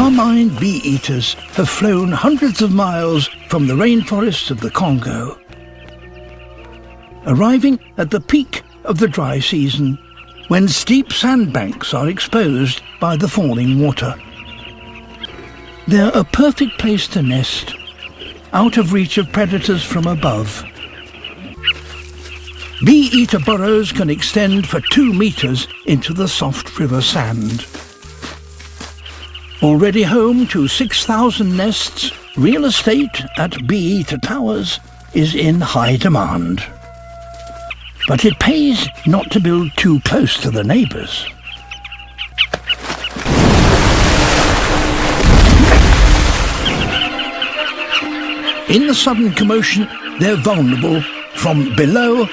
Carmine bee-eaters have flown hundreds of miles from the rainforests of the Congo, arriving at the peak of the dry season, when steep sandbanks are exposed by the falling water. They're a perfect place to nest, out of reach of predators from above. Bee-eater burrows can extend for 2 meters into the soft river sand. Already home to 6,000 nests, real estate at Bee-eater Towers is in high demand. But it pays not to build too close to the neighbours. In the sudden commotion, they're vulnerable from below